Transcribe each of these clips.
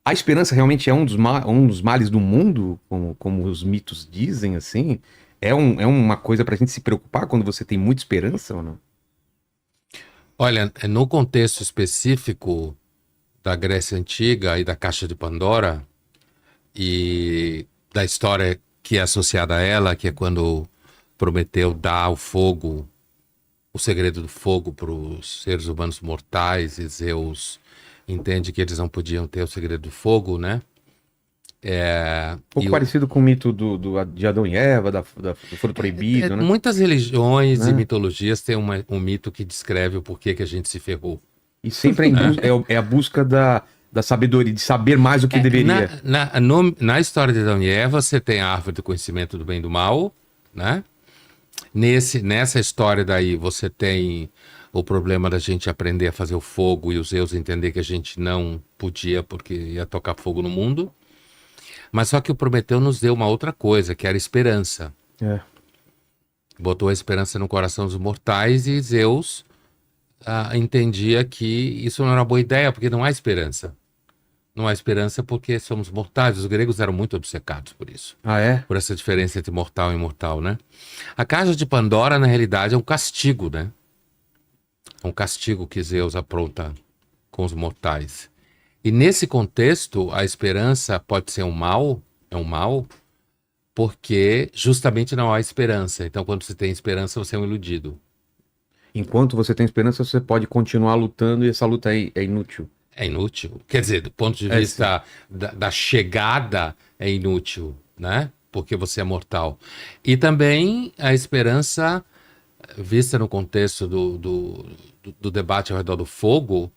A esperança realmente é um dos males do mundo, como os mitos dizem, assim? É uma coisa pra gente se preocupar quando você tem muita esperança ou não? Olha, no contexto específico da Grécia Antiga e da Caixa de Pandora e da história que é associada a ela, que é quando Prometeu dá o fogo, o segredo do fogo para os seres humanos mortais e Zeus entende que eles não podiam ter o segredo do fogo, né? Um pouco parecido com o mito de Adão e Eva, do fruto proibido, né? Muitas religiões e Né? mitologias têm um mito que descreve o porquê que a gente se ferrou. E sempre Né? é a busca da sabedoria, de saber mais do que deveria. Na história de Adão e Eva, você tem a árvore do conhecimento do bem e do mal, né? Nessa história daí, você tem o problema da gente aprender a fazer o fogo e os Zeus entender que a gente não podia porque ia tocar fogo no mundo. Mas só que o Prometeu nos deu uma outra coisa, que era esperança. É. Botou a esperança no coração dos mortais e Zeus entendia que isso não era uma boa ideia, porque não há esperança. Não há esperança porque somos mortais. Os gregos eram muito obcecados por isso. Ah, é? Por essa diferença entre mortal e imortal, né? A Caixa de Pandora, na realidade, é um castigo, né? É um castigo que Zeus apronta com os mortais. E nesse contexto, a esperança pode ser é um mal, porque justamente não há esperança. Então, quando você tem esperança, você é um iludido. Enquanto você tem esperança, você pode continuar lutando e essa luta é inútil. É inútil. Quer dizer, do ponto de Sim. vista da chegada, é inútil, né? Porque você é mortal. E também a esperança, vista no contexto do debate ao redor do fogo,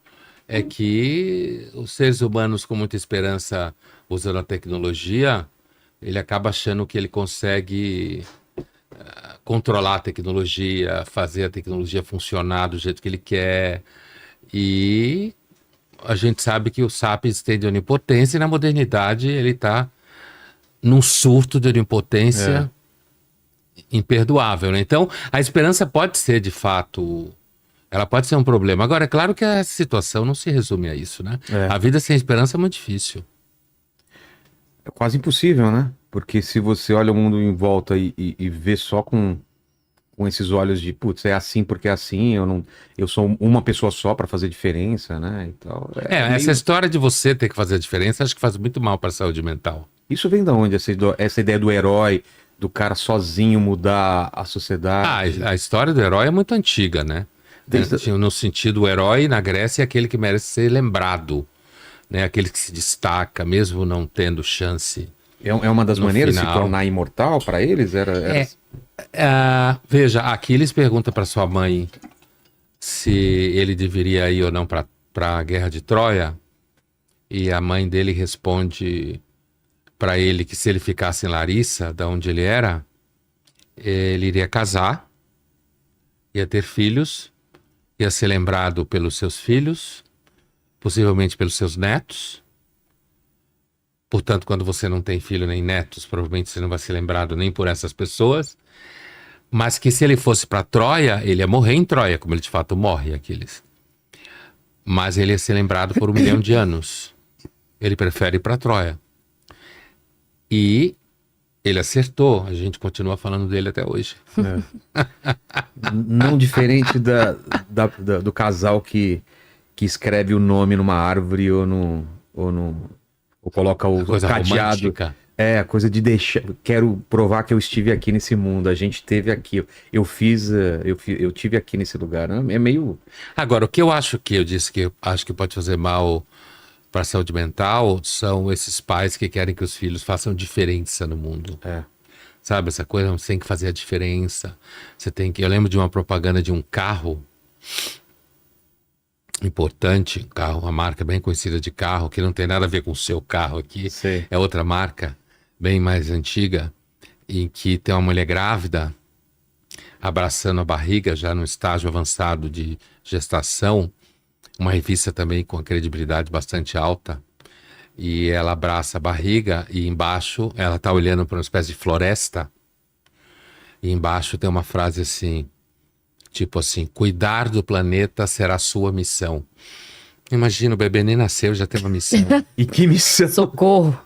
é que os seres humanos com muita esperança usando a tecnologia, ele acaba achando que ele consegue controlar a tecnologia, fazer a tecnologia funcionar do jeito que ele quer. E a gente sabe que o Sapiens tem de onipotência e na modernidade ele está num surto de É. onipotência imperdoável, né? Então, a esperança pode ser, de fato, ela pode ser um problema. Agora, é claro que a situação não se resume a isso, né? É. A vida sem esperança é muito difícil. É quase impossível, né? Porque se você olha o mundo em volta e vê só com esses olhos de, putz, é assim porque é assim, eu sou uma pessoa só para fazer diferença, né? E tal. É Essa meio. história de você ter que fazer a diferença, acho que faz muito mal para a saúde mental. Isso vem da onde? Essa ideia do herói, do cara sozinho mudar a sociedade. A história do herói é muito antiga, né? Desde... No sentido, o herói na Grécia é aquele que merece ser lembrado, né? Aquele que se destaca, mesmo não tendo chance É uma das no maneiras de se final. tornar imortal para eles? Era... Veja, Aquiles pergunta para sua mãe se ele deveria ir ou não para a guerra de Troia, e a mãe dele responde para ele que se ele ficasse em Larissa, da onde ele era, ele iria casar, ia ter filhos, ia ser lembrado pelos seus filhos, possivelmente pelos seus netos. Portanto, quando você não tem filho nem netos, provavelmente você não vai ser lembrado nem por essas pessoas. Mas que se ele fosse para Troia, ele ia morrer em Troia, como ele de fato morre, Aquiles. Mas ele ia ser lembrado por 1 milhão de anos. Ele prefere ir para Troia. E ele acertou, a gente continua falando dele até hoje. É. Não diferente do casal que escreve o nome numa árvore ou, no, ou coloca A o coisa cadeado. romântica. É, a coisa de deixar. Quero provar que eu estive aqui nesse mundo. A gente esteve aqui. Eu tive aqui nesse lugar. Né? É meio. Agora, o que eu acho que eu disse que eu acho que pode fazer mal para a saúde mental são esses pais que querem que os filhos façam diferença no mundo. É. Sabe, essa coisa, você tem que fazer a diferença. Você tem que. Eu lembro de uma propaganda de um carro importante, um carro, uma marca bem conhecida de carro, que não tem nada a ver com o seu carro aqui, Sei. é outra marca, bem mais antiga, em que tem uma mulher grávida abraçando a barriga, já no estágio avançado de gestação, uma revista também com a credibilidade bastante alta, e ela abraça a barriga e embaixo ela está olhando para uma espécie de floresta, e embaixo tem uma frase assim, tipo assim, cuidar do planeta será sua missão. Imagina, o bebê nem nasceu, já tem uma missão. E que missão. Socorro.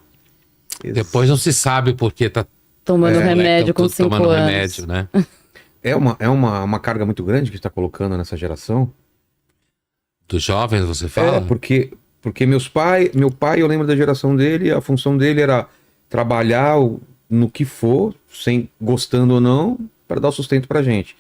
Depois não se sabe porque tá Tomando remédio tão com tudo 5 tomando anos. remédio, né? É uma carga muito grande que está colocando nessa geração. Dos jovens, você fala? Porque meu pai, eu lembro da geração dele, a função dele era trabalhar no que for, sem gostando ou não, para dar o sustento pra gente.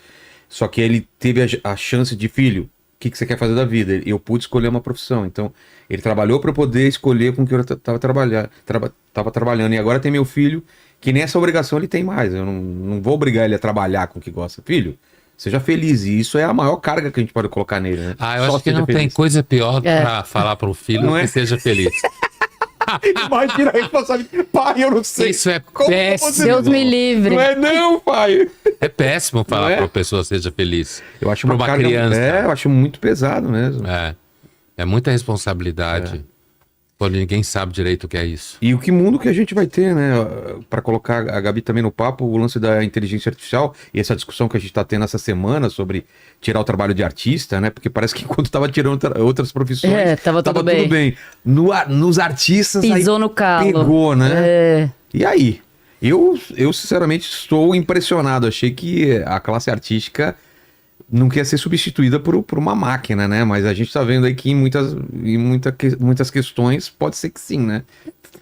Só que ele teve a chance de, filho, o que você quer fazer da vida? Eu pude escolher uma profissão. Então, ele trabalhou para poder escolher com que eu estava trabalhando. E agora tem meu filho, que nem essa obrigação ele tem mais. Eu não vou obrigar ele a trabalhar com o que gosta. Filho, seja feliz. E isso é a maior carga que a gente pode colocar nele, né? Eu Só acho que seja não tem feliz. coisa pior pra falar pro filho Não que é? seja feliz. Imagina a responsabilidade. Pai, eu não sei. Isso é Como péssimo. você- Deus me livre. Não é não, pai. É péssimo Não falar é? pra pessoa seja feliz. Eu acho Pra uma carga, criança. eu acho muito pesado mesmo. É muita responsabilidade. Quando ninguém sabe direito o que é isso. E o que mundo que a gente vai ter, né? Para colocar a Gabi também no papo, o lance da inteligência artificial e essa discussão que a gente está tendo essa semana sobre tirar o trabalho de artista, né? Porque parece que enquanto tava tirando outras profissões, Tava tudo bem. Nos artistas Pisou aí no calo. pegou, né? É. E aí? Eu sinceramente estou impressionado. Achei que a classe artística não quer ser substituída por uma máquina, né? Mas a gente tá vendo aí que em muitas questões pode ser que sim, né?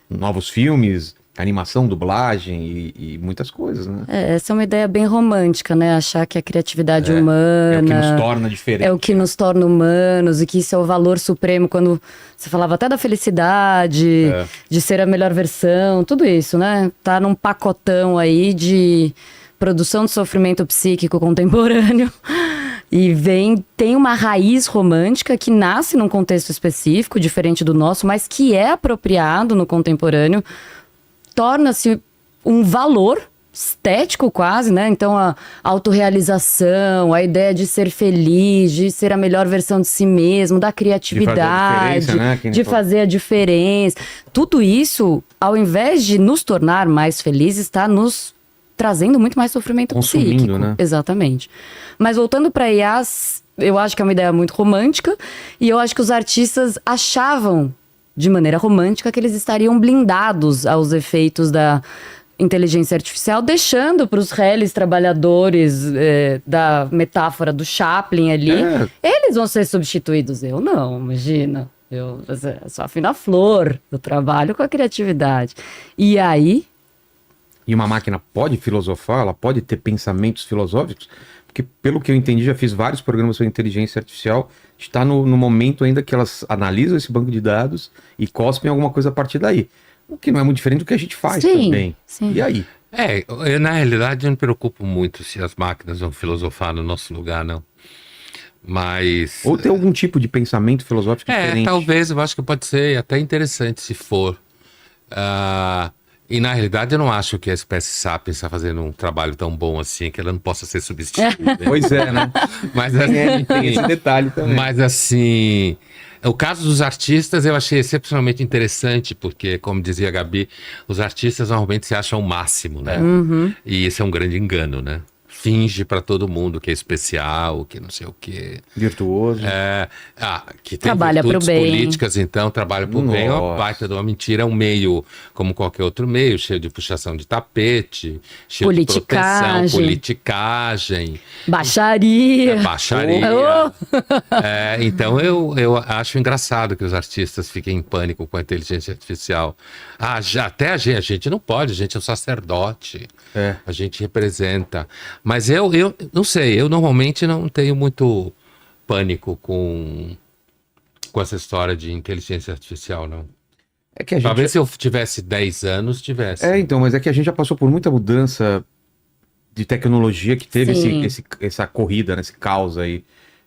Novos filmes, animação, dublagem e muitas coisas, né? Essa é uma ideia bem romântica, né? Achar que a criatividade É o humana que nos torna diferentes. é o que nos torna humanos e que isso é o valor supremo quando você falava até da felicidade, de ser a melhor versão, tudo isso, né? Tá num pacotão aí de produção de sofrimento psíquico contemporâneo e tem uma raiz romântica que nasce num contexto específico, diferente do nosso, mas que é apropriado no contemporâneo, torna-se um valor estético quase, né? Então a autorrealização, a ideia de ser feliz, de ser a melhor versão de si mesmo, da criatividade, de fazer a diferença. Tudo isso, ao invés de nos tornar mais felizes, está nos trazendo muito mais sofrimento psíquico. Né? Exatamente. Mas voltando para IAs, eu acho que é uma ideia muito romântica e eu acho que os artistas achavam de maneira romântica que eles estariam blindados aos efeitos da inteligência artificial, deixando para os réis trabalhadores da metáfora do Chaplin ali, eles vão ser substituídos. Eu não, imagina. Eu só afino a flor, eu trabalho com a criatividade. E aí... E uma máquina pode filosofar, ela pode ter pensamentos filosóficos, porque pelo que eu entendi, já fiz vários programas sobre inteligência artificial, está no momento ainda que elas analisam esse banco de dados e cospem alguma coisa a partir daí. O que não é muito diferente do que a gente faz também. Sim. E aí? Eu, na realidade, eu não me preocupo muito se as máquinas vão filosofar no nosso lugar, não. Mas... Ou ter algum tipo de pensamento filosófico diferente. Talvez, eu acho que pode ser até interessante se for. E na realidade eu não acho que a espécie Sapiens está fazendo um trabalho tão bom assim que ela não possa ser substituída. Pois é, né? Mas assim, tem esse detalhe também. Mas assim, o caso dos artistas eu achei excepcionalmente interessante, porque, como dizia a Gabi, os artistas normalmente se acham o máximo, né? E esse é um grande engano, né? Finge para todo mundo que é especial, que não sei o quê. Virtuoso. Que tem trabalha virtudes pro bem. políticas, então trabalha pro bem. É uma baita de uma mentira. É um meio, como qualquer outro meio, cheio de puxação de tapete, cheio de proteção, politicagem. Baixaria. Baixaria. Então eu acho engraçado que os artistas fiquem em pânico com a inteligência artificial. Até a gente não pode, a gente é um sacerdote. A gente representa. Mas eu não sei, eu normalmente não tenho muito pânico com essa história de inteligência artificial, não. É que a gente... Talvez se eu tivesse 10 anos, tivesse. Então, mas é que a gente já passou por muita mudança de tecnologia que teve essa corrida, né, esse caos aí.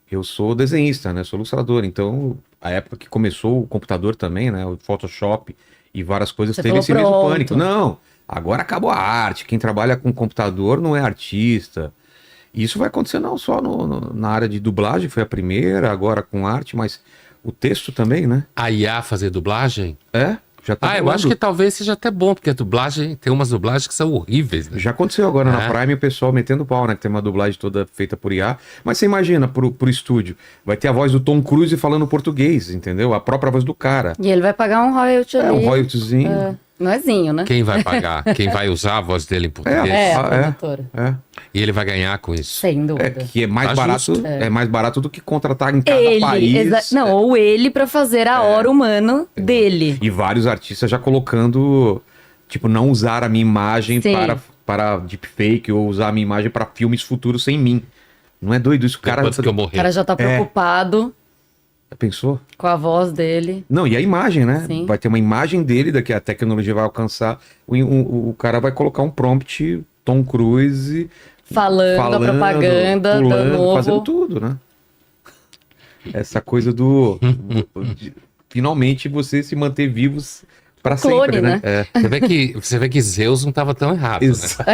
Eu sou desenhista, né, sou ilustrador, então a época que começou o computador também, né, o Photoshop e várias coisas, teve esse mesmo pânico. Não, agora acabou a arte, quem trabalha com computador não é artista. E isso vai acontecer não só na área de dublagem, foi a primeira, agora com arte, mas o texto também, né? A IA fazer dublagem? Já tá Eu rolando. acho que talvez seja até bom, porque a dublagem, tem umas dublagens que são horríveis, né? Já aconteceu agora na É. Prime, o pessoal metendo pau, né? Que tem uma dublagem toda feita por IA. Mas você imagina, pro estúdio, vai ter a voz do Tom Cruise falando português, entendeu? A própria voz do cara. E ele vai pagar um royalty ali. Um royaltyzinho. Noezinho, né? Quem vai pagar? Quem vai usar a voz dele em português? A É. produtora. E ele vai ganhar com isso. Sem dúvida. Que é mais Tá barato, justo. é mais barato do que contratar em cada Ele, país. não, ou ele pra fazer a hora humana dele. E vários artistas já colocando, tipo, não usar a minha imagem Sim. para deepfake ou usar a minha imagem para filmes futuros sem mim. Não é doido isso? O cara Depois que eu O morrer. cara já tá preocupado pensou? com a voz dele. Não, e a imagem, né? Sim. Vai ter uma imagem dele daqui a tecnologia vai alcançar. O cara vai colocar um prompt Tom Cruise Falando a propaganda do novo. fazendo tudo, né? Essa coisa de finalmente você se manter vivos para Clone, sempre, né? né? É. Você vê que Zeus não estava tão errado, né? Exato.